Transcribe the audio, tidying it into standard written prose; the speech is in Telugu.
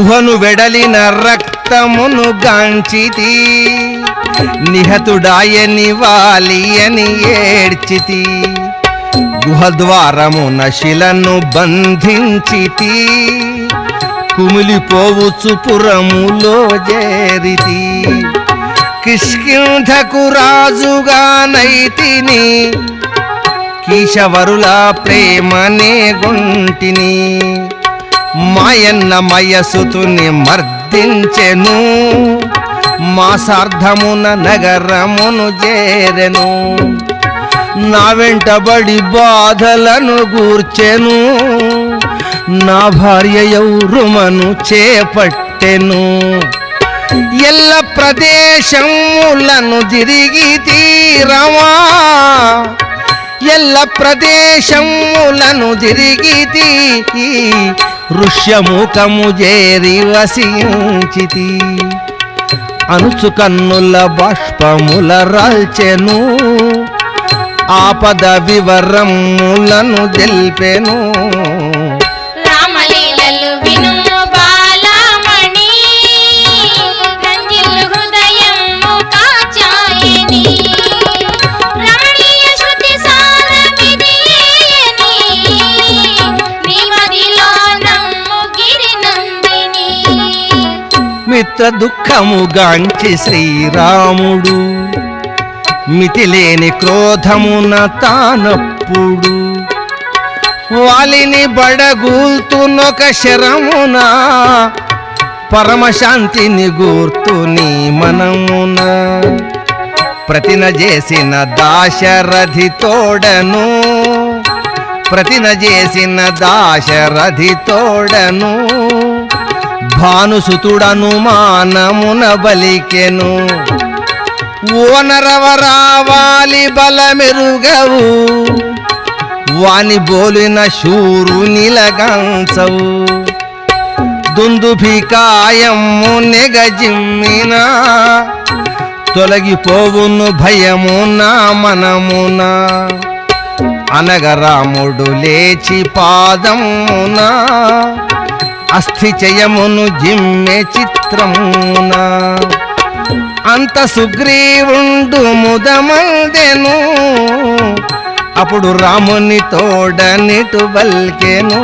గుహను వెడలిన రక్తమును గాంచితి, నిహతుడాయని వాలి అని ఏడ్చితి. గుహద్వారమున శిలను బంధించితి, కుమిలిపోవచ్చు పురములో చేరితి. కిష్కింధకు రాజుగా నైతిని, కీశవరుల ప్రేమనే గుంటిని. మాయన్న మయసుతుని మర్దించెను, మాసార్ధమున నగరమును చేరెను. నా వెంటబడి బాధలను గూర్చెను, నా భార్య యౌరుమను చేపట్టెను. ఎల్ల ప్రదేశములను తిరిగితి రమా, ఎల్ల ప్రదేశములను తిరిగితి, ఋష్యముఖము చేరి వసించితి. అనుచు కన్నుల బాష్పముల రాల్చెను, ఆపద వివరములను తెల్పెను. రామలీలలు వినుము బాలమణి, రంజిల్లు హృదయము కాచాయని. రమణీయ శృతి సారమిదియేయని, నీ మదిలో నమ్ము గిరినందిని. మిత్ర దుఃఖము గాంచి శ్రీరాముడు, మితిలేని క్రోధమున తానప్పుడు. వాలిని బడగూల్తునొక శరమున, పరమశాంతిని గూర్తుని మనమున. ప్రతిన చేసిన దాశరథి తోడను, ప్రతిన చేసిన దాశరథి తోడను. భానుసుతుడను మానమున బలికెను, ఓనరవరావాలి బలమెరుగవు. వాని బోలిన శూరునిలగాంచవు. దుందుభికాయము నెగజిమ్మిన, తొలగిపోవును భయమున మనమున. అనగరాముడు లేచి పాదమున, అస్థిచయమును జిమ్మె చిత్రమున. అంత సుగ్రీవుండు ముదమందెను, అప్పుడు రాముని తోడనిటు బల్కెను.